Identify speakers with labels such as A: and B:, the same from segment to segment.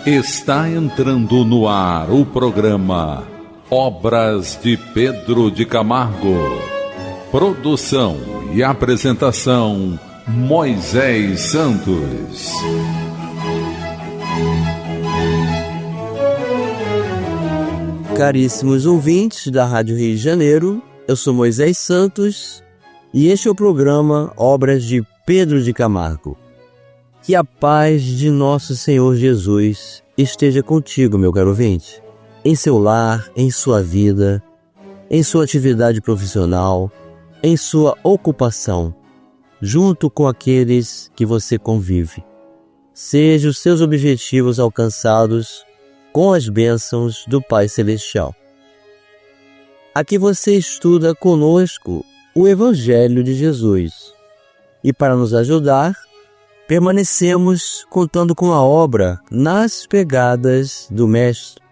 A: Está entrando no ar o programa Obras de Pedro de Camargo. Produção e apresentação Moisés Santos.
B: Caríssimos ouvintes da Rádio Rio de Janeiro, eu sou Moisés Santos e este é o programa Obras de Pedro de Camargo. Que a paz de nosso Senhor Jesus esteja contigo, meu caro ouvinte, em seu lar, em sua vida, em sua atividade profissional, em sua ocupação, junto com aqueles que você convive. Sejam os seus objetivos alcançados com as bênçãos do Pai Celestial. Aqui você estuda conosco o Evangelho de Jesus. E para nos ajudar, permanecemos contando com a obra Nas Pegadas do Mestre.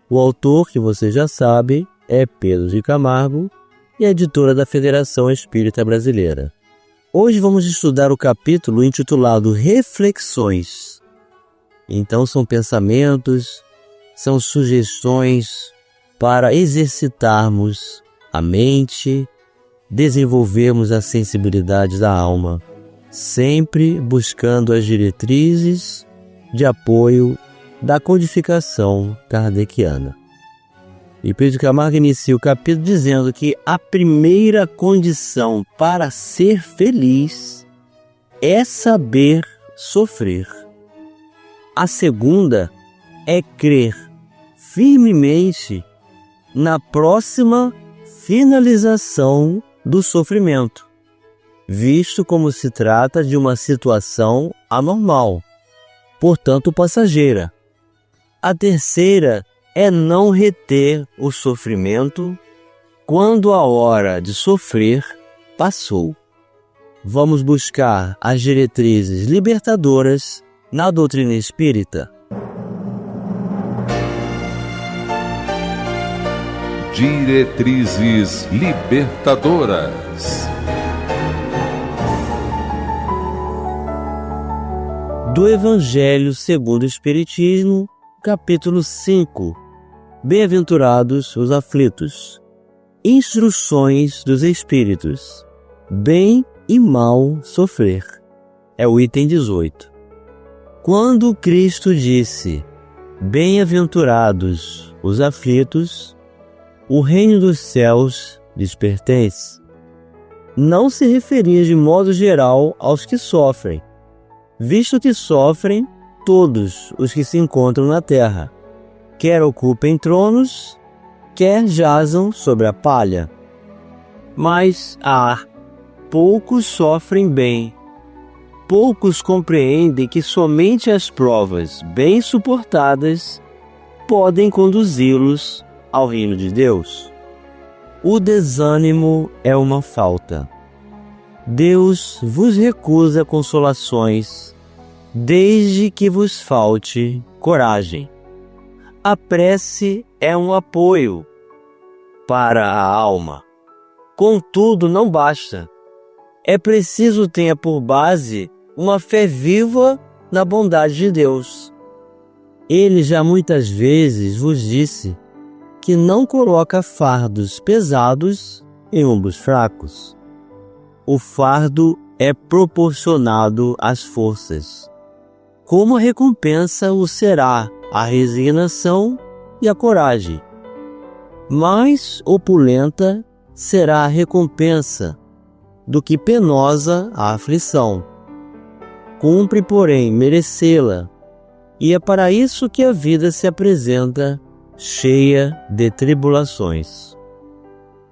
B: O autor, que você já sabe, é Pedro de Camargo e a editora da Federação Espírita Brasileira. Hoje vamos estudar o capítulo intitulado Reflexões. Então são pensamentos, são sugestões para exercitarmos a mente, desenvolvermos a sensibilidade da alma, sempre buscando as diretrizes de apoio da codificação kardeciana. E Pedro de Camargo inicia o capítulo dizendo que a primeira condição para ser feliz é saber sofrer. A segunda é crer firmemente na próxima finalização do sofrimento, visto como se trata de uma situação anormal, portanto passageira. A terceira é não reter o sofrimento quando a hora de sofrer passou. Vamos buscar as diretrizes libertadoras na doutrina espírita.
A: Diretrizes libertadoras.
B: Do Evangelho segundo o Espiritismo, capítulo 5. Bem-aventurados os aflitos. Instruções dos Espíritos. Bem e mal sofrer. É o item 18. Quando Cristo disse: Bem-aventurados os aflitos, o reino dos céus lhes pertence, não se referia de modo geral aos que sofrem, visto que sofrem todos os que se encontram na terra, quer ocupem tronos, quer jazam sobre a palha. Mas poucos sofrem bem, poucos compreendem que somente as provas bem suportadas podem conduzi-los ao reino de Deus. O desânimo é uma falta. Deus vos recusa consolações, desde que vos falte coragem. A prece é um apoio para a alma. Contudo, não basta. É preciso tenha por base uma fé viva na bondade de Deus. Ele já muitas vezes vos disse que não coloca fardos pesados em ombros fracos. O fardo é proporcionado às forças. Como recompensa o será a resignação e a coragem. Mais opulenta será a recompensa do que penosa a aflição. Cumpre, porém, merecê-la, e é para isso que a vida se apresenta cheia de tribulações.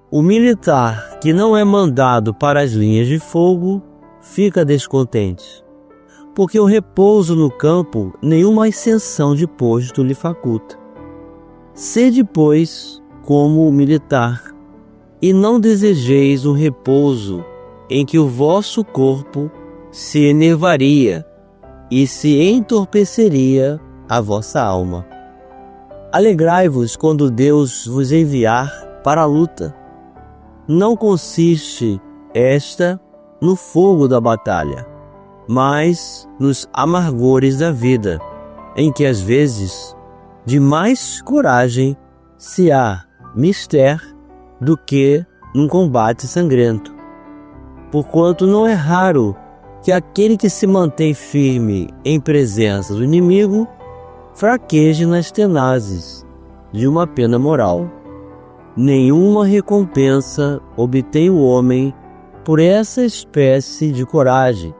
B: O militar que não é mandado para as linhas de fogo fica descontente, porque o repouso no campo nenhuma ascensão de posto lhe faculta. Sede, pois, como o militar, e não desejeis um repouso em que o vosso corpo se enervaria e se entorpeceria a vossa alma. Alegrai-vos quando Deus vos enviar para a luta. Não consiste esta no fogo da batalha, mas nos amargores da vida, em que às vezes de mais coragem se há mister do que num combate sangrento. Porquanto não é raro que aquele que se mantém firme em presença do inimigo fraqueje nas tenazes de uma pena moral. Nenhuma recompensa obtém o homem por essa espécie de coragem,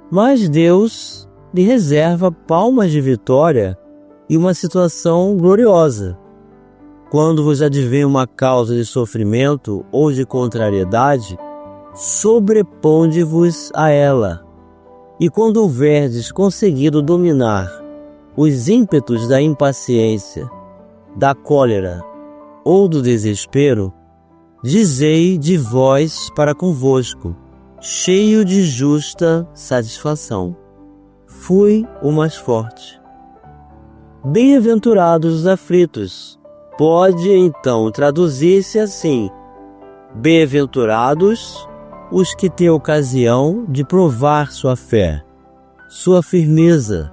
B: mas Deus lhe reserva palmas de vitória e uma situação gloriosa. Quando vos advém uma causa de sofrimento ou de contrariedade, sobreponde-vos a ela. E quando houverdes conseguido dominar os ímpetos da impaciência, da cólera ou do desespero, dizei de vós para convosco, cheio de justa satisfação: fui o mais forte. Bem-aventurados os aflitos. Pode então traduzir-se assim: bem-aventurados os que têm ocasião de provar sua fé, sua firmeza,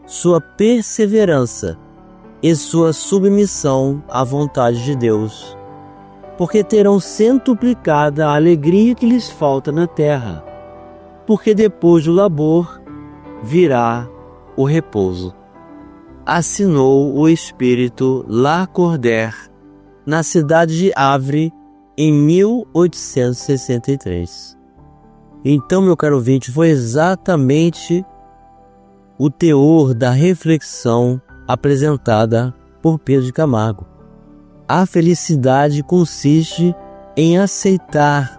B: sua perseverança e sua submissão à vontade de Deus, porque terão centuplicada a alegria que lhes falta na terra, porque depois do labor virá o repouso. Assinou o espírito Lacordaire, na cidade de Havre, em 1863. Então, meu caro ouvinte, foi exatamente o teor da reflexão apresentada por Pedro de Camargo. A felicidade consiste em aceitar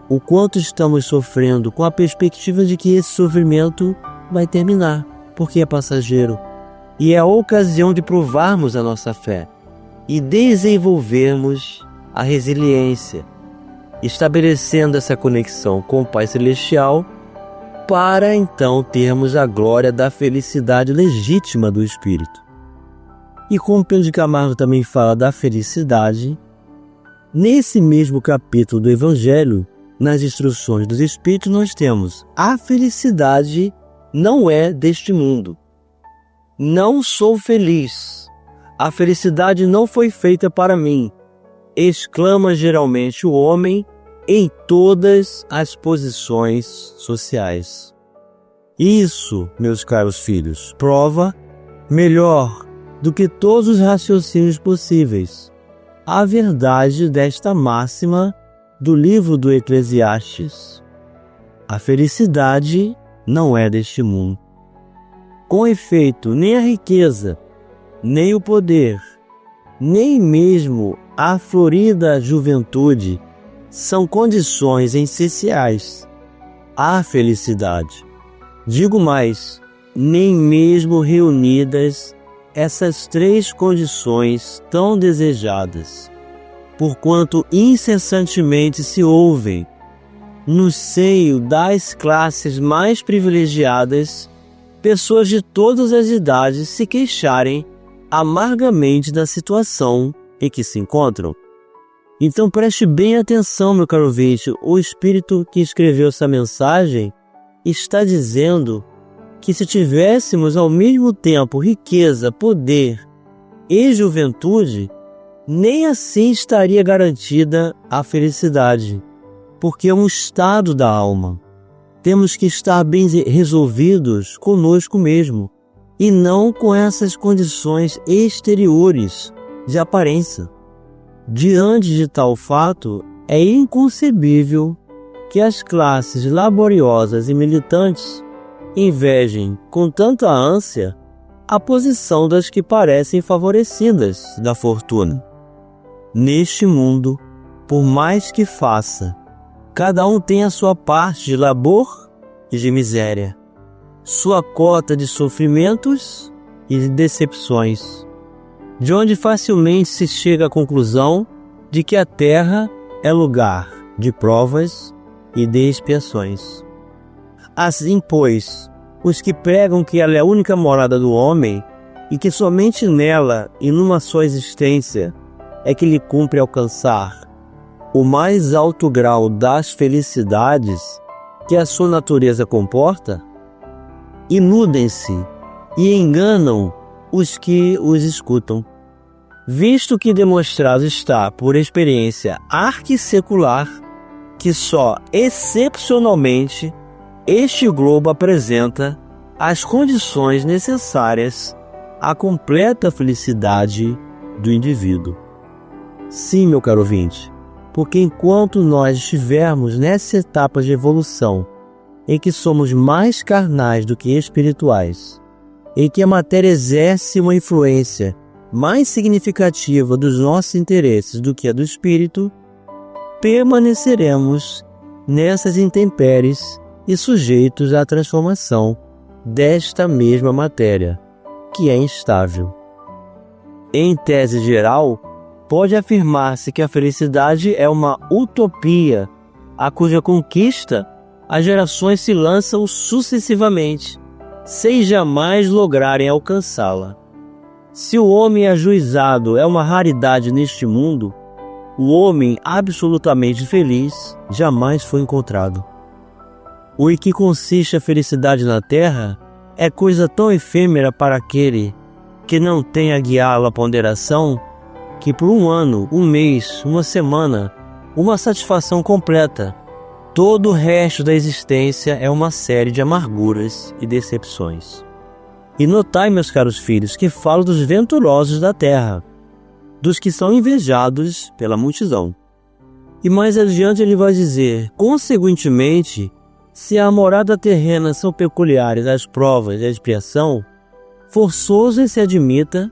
B: o quanto estamos sofrendo, com a perspectiva de que esse sofrimento vai terminar, porque é passageiro. E é a ocasião de provarmos a nossa fé e desenvolvermos a resiliência, estabelecendo essa conexão com o Pai Celestial, para então termos a glória da felicidade legítima do Espírito. E como Pedro de Camargo também fala da felicidade, nesse mesmo capítulo do Evangelho, nas instruções dos Espíritos, nós temos: a felicidade não é deste mundo. Não sou feliz. A felicidade não foi feita para mim, exclama geralmente o homem em todas as posições sociais. Isso, meus caros filhos, prova melhor do que todos os raciocínios possíveis a verdade desta máxima do livro do Eclesiastes: a felicidade não é deste mundo. Com efeito, nem a riqueza, nem o poder, nem mesmo a florida juventude são condições essenciais à felicidade. Digo mais, nem mesmo reunidas essas três condições tão desejadas, porquanto incessantemente se ouvem, no seio das classes mais privilegiadas, pessoas de todas as idades se queixarem amargamente da situação em que se encontram. Então preste bem atenção, meu caro ouvinte, o Espírito que escreveu essa mensagem está dizendo que se tivéssemos ao mesmo tempo riqueza, poder e juventude, nem assim estaria garantida a felicidade, porque é um estado da alma. Temos que estar bem resolvidos conosco mesmo, e não com essas condições exteriores de aparência. Diante de tal fato, é inconcebível que as classes laboriosas e militantes invejem com tanta ânsia a posição das que parecem favorecidas da fortuna. Neste mundo, por mais que faça, cada um tem a sua parte de labor e de miséria, sua cota de sofrimentos e de decepções, de onde facilmente se chega à conclusão de que a terra é lugar de provas e de expiações. Assim, pois, os que pregam que ela é a única morada do homem e que somente nela e numa só existência é que lhe cumpre alcançar o mais alto grau das felicidades que a sua natureza comporta, iludem-se e enganam os que os escutam. Visto que demonstrado está por experiência arquissecular que só excepcionalmente este globo apresenta as condições necessárias à completa felicidade do indivíduo. Sim, meu caro ouvinte, porque enquanto nós estivermos nessa etapa de evolução, em que somos mais carnais do que espirituais, em que a matéria exerce uma influência mais significativa dos nossos interesses do que a do espírito, permaneceremos nessas intempéries e sujeitos à transformação desta mesma matéria, que é instável. Em tese geral, pode afirmar-se que a felicidade é uma utopia, a cuja conquista as gerações se lançam sucessivamente, sem jamais lograrem alcançá-la. Se o homem ajuizado é uma raridade neste mundo, o homem absolutamente feliz jamais foi encontrado. O em que consiste a felicidade na terra é coisa tão efêmera para aquele que não tem a guiá-la a ponderação, que por um ano, um mês, uma semana, uma satisfação completa, todo o resto da existência é uma série de amarguras e decepções. E notai, meus caros filhos, que falo dos venturosos da terra, dos que são invejados pela multidão. E mais adiante ele vai dizer, consequentemente, se a morada terrena são peculiares às provas da expiação, forçoso se admita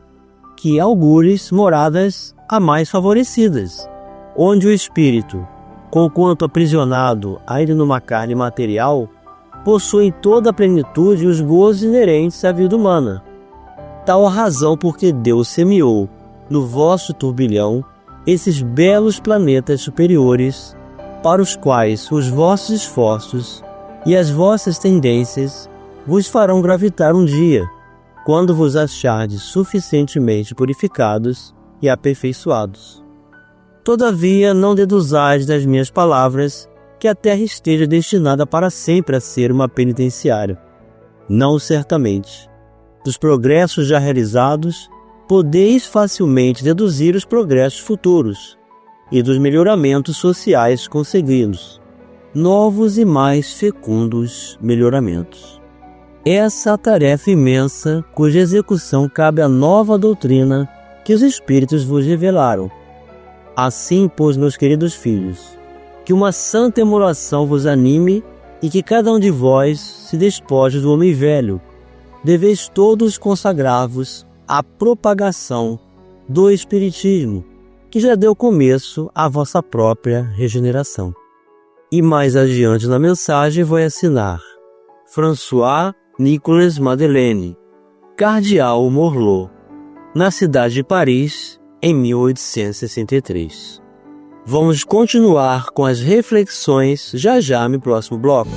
B: que augures moradas a mais favorecidas, onde o espírito, conquanto aprisionado ainda numa carne material, possui em toda a plenitude os gozos inerentes à vida humana. Tal a razão porque Deus semeou no vosso turbilhão esses belos planetas superiores, para os quais os vossos esforços e as vossas tendências vos farão gravitar um dia, quando vos achardes suficientemente purificados e aperfeiçoados. Todavia, não deduzais das minhas palavras que a terra esteja destinada para sempre a ser uma penitenciária. Não certamente. Dos progressos já realizados, podeis facilmente deduzir os progressos futuros e dos melhoramentos sociais conseguidos, novos e mais fecundos melhoramentos. Essa a tarefa imensa cuja execução cabe à nova doutrina que os Espíritos vos revelaram. Assim, pois, meus queridos filhos, que uma santa emulação vos anime e que cada um de vós se despoje do homem velho. Deveis todos consagrar-vos à propagação do Espiritismo, que já deu começo à vossa própria regeneração. E mais adiante na mensagem vai assinar François Nicolas Madeleine, Cardeal Morlot, na cidade de Paris, em 1863. Vamos continuar com as reflexões já no próximo bloco.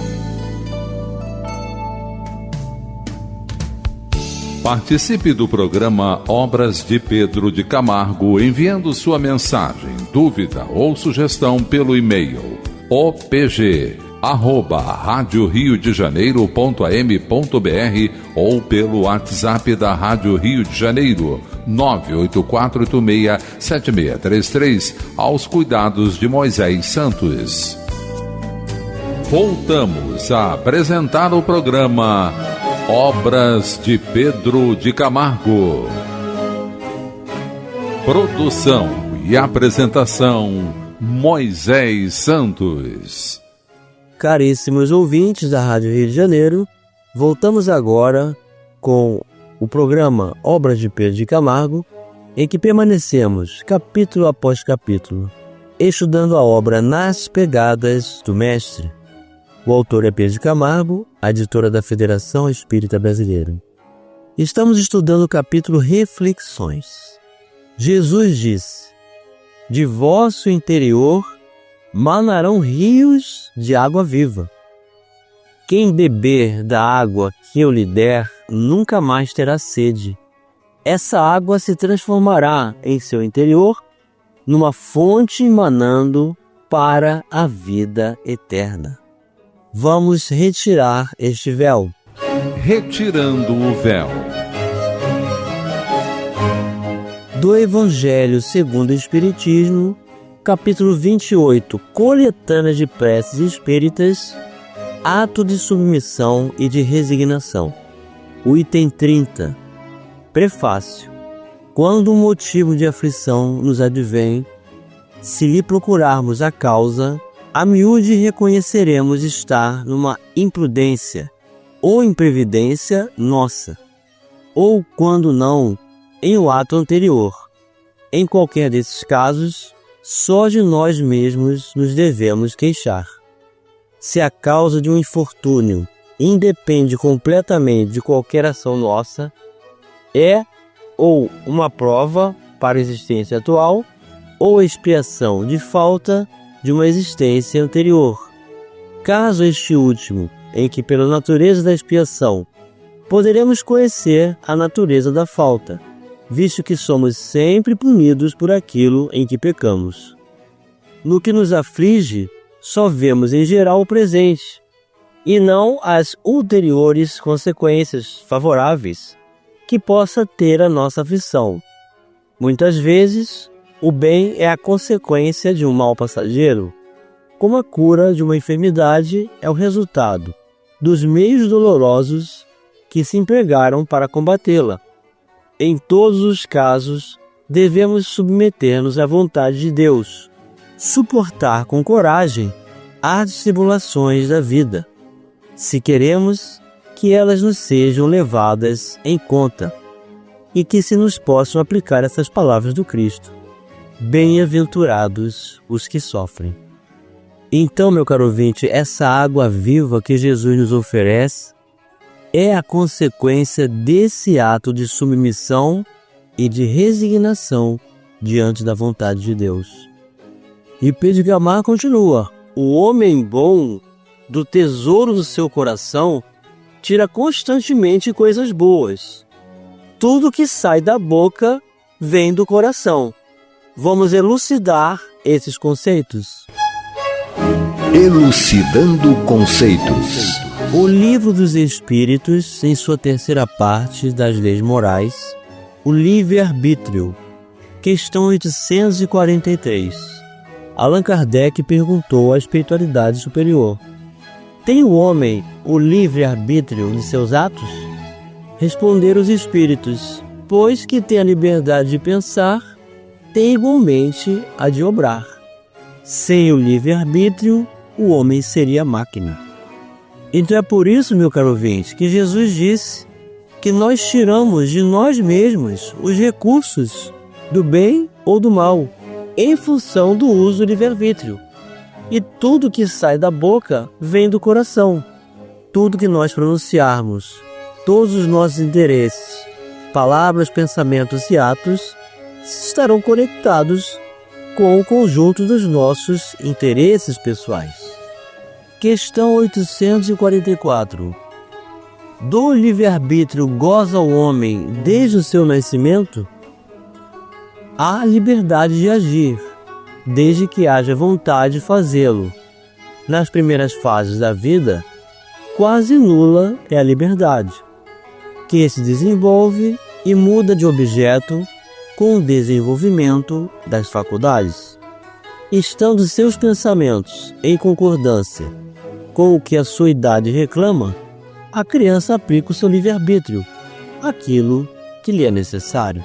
A: Participe do programa Obras de Pedro de Camargo enviando sua mensagem, dúvida ou sugestão pelo e-mail opg@radioriodejaneiro.am.br ou pelo WhatsApp da Rádio Rio de Janeiro 984867633 aos cuidados de Moisés Santos. Voltamos a apresentar o programa Obras de Pedro de Camargo. Produção e apresentação Moisés Santos.
B: Caríssimos ouvintes da Rádio Rio de Janeiro, voltamos agora com o programa Obras de Pedro de Camargo, em que permanecemos capítulo após capítulo, estudando a obra Nas Pegadas do Mestre. O autor é Pedro de Camargo, a editora da Federação Espírita Brasileira. Estamos estudando o capítulo Reflexões. Jesus disse: de vosso interior manarão rios de água viva. Quem beber da água que eu lhe der, nunca mais terá sede. Essa água se transformará em seu interior numa fonte manando para a vida eterna. Vamos retirar este véu.
A: Retirando o Véu.
B: Do Evangelho segundo o Espiritismo, capítulo 28, Coletânea de Preces Espíritas, Ato de Submissão e de Resignação. O item 30. Prefácio. Quando um motivo de aflição nos advém, se lhe procurarmos a causa, a miúde reconheceremos estar numa imprudência ou imprevidência nossa, ou, quando não, em o ato anterior. Em qualquer desses casos, só de nós mesmos nos devemos queixar. Se a causa de um infortúnio independe completamente de qualquer ação nossa, é ou uma prova para a existência atual, ou expiação de falta de uma existência anterior. Caso este último, em que pela natureza da expiação poderemos conhecer a natureza da falta, visto que somos sempre punidos por aquilo em que pecamos. No que nos aflige, só vemos em geral o presente, e não as ulteriores consequências favoráveis que possa ter a nossa aflição. Muitas vezes, o bem é a consequência de um mal passageiro, como a cura de uma enfermidade é o resultado dos meios dolorosos que se empregaram para combatê-la. Em todos os casos, devemos submeter-nos à vontade de Deus, suportar com coragem as tribulações da vida, se queremos que elas nos sejam levadas em conta e que se nos possam aplicar essas palavras do Cristo. Bem-aventurados os que sofrem. Então, meu caro ouvinte, essa água viva que Jesus nos oferece é a consequência desse ato de submissão e de resignação diante da vontade de Deus. E Pedro Guiomar continua: o homem bom, do tesouro do seu coração, tira constantemente coisas boas. Tudo que sai da boca vem do coração. Vamos elucidar esses conceitos.
C: Elucidando conceitos.
B: O Livro dos Espíritos, em sua terceira parte das Leis Morais, o livre-arbítrio, questão 843. Allan Kardec perguntou à espiritualidade superior: tem o homem o livre-arbítrio de seus atos? Responderam os espíritos: pois que tem a liberdade de pensar, tem igualmente a de obrar. Sem o livre-arbítrio, o homem seria máquina. Então é por isso, meu caro ouvinte, que Jesus disse que nós tiramos de nós mesmos os recursos do bem ou do mal, em função do uso do livre-arbítrio. E tudo que sai da boca vem do coração. Tudo que nós pronunciarmos, todos os nossos interesses, palavras, pensamentos e atos estarão conectados com o conjunto dos nossos interesses pessoais. Questão 844. Do livre-arbítrio goza o homem desde o seu nascimento? Há liberdade de agir, desde que haja vontade de fazê-lo. Nas primeiras fases da vida, quase nula é a liberdade, que se desenvolve e muda de objeto com o desenvolvimento das faculdades. Estando seus pensamentos em concordância com o que a sua idade reclama, a criança aplica o seu livre-arbítrio, aquilo que lhe é necessário.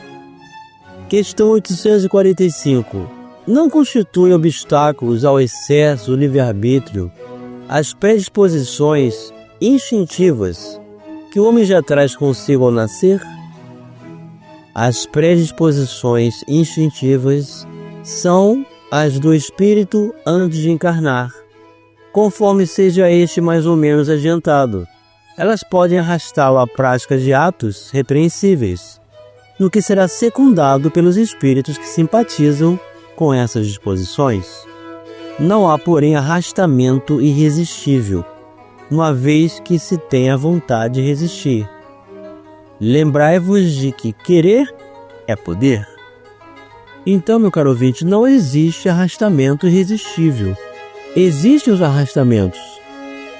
B: Questão 845. Não constituem obstáculos ao excesso do livre-arbítrio as predisposições instintivas que o homem já traz consigo ao nascer? As predisposições instintivas são as do espírito antes de encarnar, conforme seja este mais ou menos adiantado. Elas podem arrastá-lo à prática de atos repreensíveis, no que será secundado pelos espíritos que simpatizam com essas disposições. Não há, porém, arrastamento irresistível, uma vez que se tem a vontade de resistir. Lembrai-vos de que querer é poder. Então, meu caro ouvinte, não existe arrastamento irresistível. Existem os arrastamentos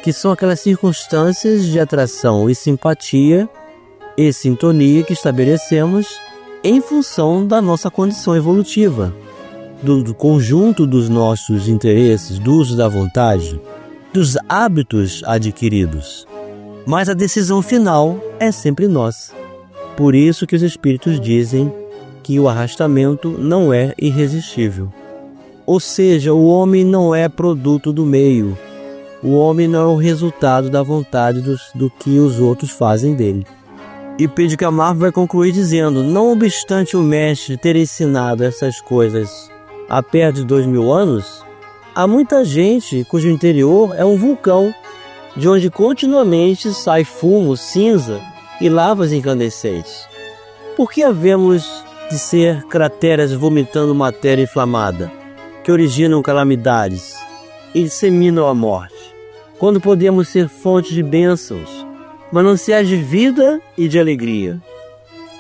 B: que são aquelas circunstâncias de atração e simpatia e sintonia que estabelecemos em função da nossa condição evolutiva, do conjunto dos nossos interesses, do uso da vontade, dos hábitos adquiridos. Mas a decisão final é sempre nossa. Por isso que os espíritos dizem que o arrastamento não é irresistível. Ou seja, o homem não é produto do meio. O homem não é o resultado da vontade do que os outros fazem dele. E Pedro de Camargo vai concluir dizendo: não obstante o mestre ter ensinado essas coisas há perto de 2000 anos, há muita gente cujo interior é um vulcão, de onde continuamente sai fumo, cinza e lavas incandescentes. Por que havemos de ser crateras vomitando matéria inflamada, que originam calamidades e disseminam a morte, quando podemos ser fontes de bênçãos, mananciais de vida e de alegria?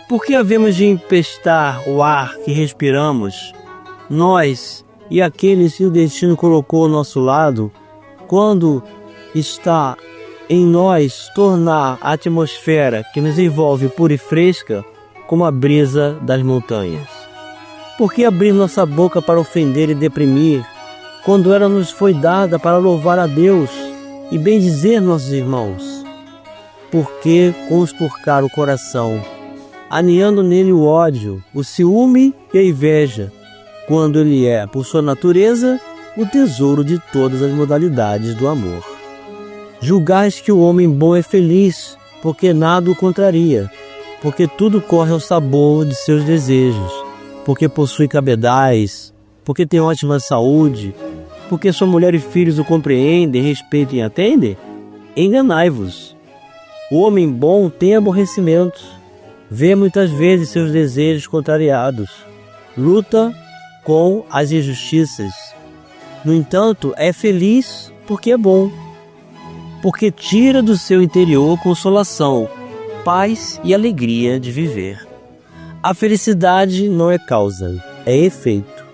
B: Por que havemos de empestar o ar que respiramos, nós e aqueles que o destino colocou ao nosso lado, quando está em nós tornar a atmosfera que nos envolve pura e fresca como a brisa das montanhas? Por que abrir nossa boca para ofender e deprimir, quando ela nos foi dada para louvar a Deus e bendizer nossos irmãos? Por que conspurcar o coração, aninhando nele o ódio, o ciúme e a inveja, quando ele é, por sua natureza, o tesouro de todas as modalidades do amor? Julgais que o homem bom é feliz, porque nada o contraria, porque tudo corre ao sabor de seus desejos, porque possui cabedais, porque tem ótima saúde, porque sua mulher e filhos o compreendem, respeitam e atendem? Enganai-vos. O homem bom tem aborrecimentos, vê muitas vezes seus desejos contrariados, luta com as injustiças. No entanto, é feliz porque é bom, porque tira do seu interior consolação, paz e alegria de viver. A felicidade não é causa, é efeito.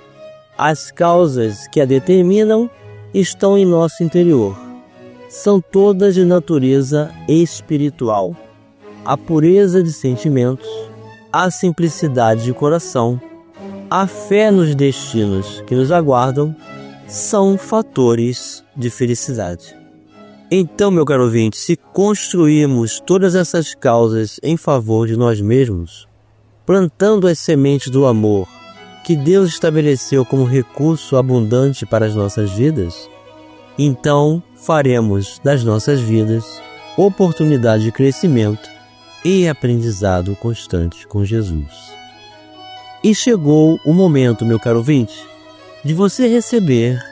B: As causas que a determinam estão em nosso interior. São todas de natureza espiritual. A pureza de sentimentos, a simplicidade de coração, a fé nos destinos que nos aguardam são fatores de felicidade. Então, meu caro ouvinte, se construirmos todas essas causas em favor de nós mesmos, plantando as sementes do amor que Deus estabeleceu como recurso abundante para as nossas vidas, então faremos das nossas vidas oportunidade de crescimento e aprendizado constante com Jesus. E chegou o momento, meu caro ouvinte, de você receber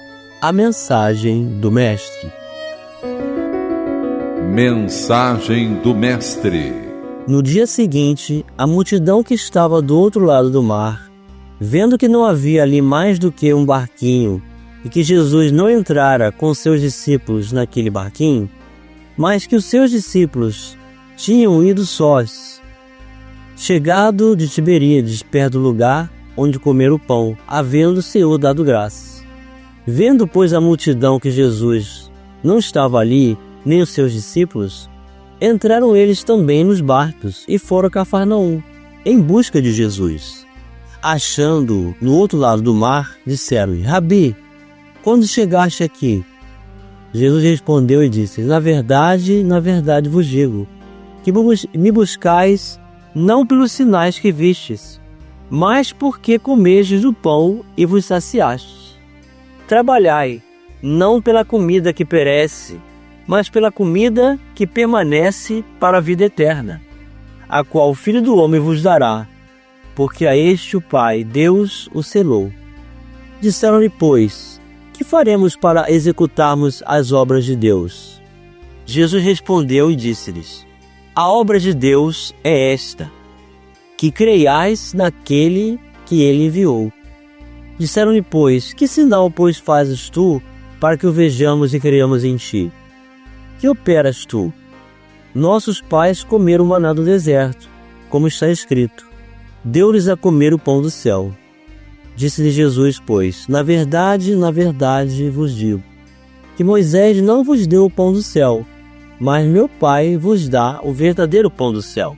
B: a mensagem do Mestre.
A: Mensagem do Mestre.
B: No dia seguinte, a multidão que estava do outro lado do mar, vendo que não havia ali mais do que um barquinho e que Jesus não entrara com seus discípulos naquele barquinho, mas que os seus discípulos tinham ido sós, chegado de Tiberíades, perto do lugar onde comer o pão, havendo o Senhor dado graças. Vendo, pois, a multidão que Jesus não estava ali, nem os seus discípulos, entraram eles também nos barcos e foram a Cafarnaum, em busca de Jesus. Achando-o no outro lado do mar, disseram-lhe: Rabi, quando chegaste aqui? Jesus respondeu e disse: na verdade vos digo, que me buscais não pelos sinais que vistes, mas porque comestes do pão e vos saciastes. Trabalhai, não pela comida que perece, mas pela comida que permanece para a vida eterna, a qual o Filho do Homem vos dará, porque a este o Pai, Deus, o selou. Disseram-lhe, pois, que faremos para executarmos as obras de Deus? Jesus respondeu e disse-lhes: a obra de Deus é esta, que creiais naquele que ele enviou. Disseram-lhe, pois, que sinal, pois, fazes tu, para que o vejamos e creiamos em ti? Que operas tu? Nossos pais comeram maná do deserto, como está escrito: deu-lhes a comer o pão do céu. Disse-lhe Jesus, pois: na verdade vos digo, que Moisés não vos deu o pão do céu, mas meu Pai vos dá o verdadeiro pão do céu.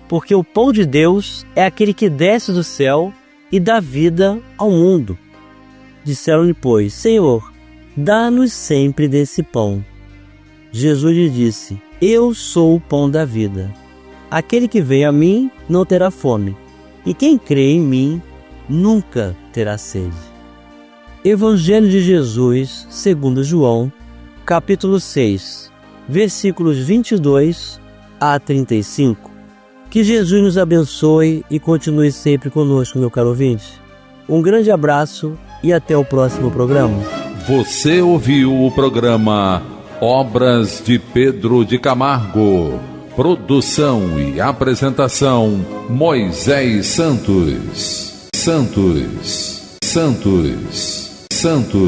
B: Porque o pão de Deus é aquele que desce do céu e dá vida ao mundo. Disseram-lhe, pois, Senhor, dá-nos sempre desse pão. Jesus lhe disse, eu sou o pão da vida. Aquele que vem a mim não terá fome, e quem crê em mim nunca terá sede. Evangelho de Jesus, segundo João, capítulo 6, versículos 22 a 35. Que Jesus nos abençoe e continue sempre conosco, meu caro ouvinte. Um grande abraço e até o próximo programa.
A: Você ouviu o programa Obras de Pedro de Camargo. Produção e apresentação Moisés Santos.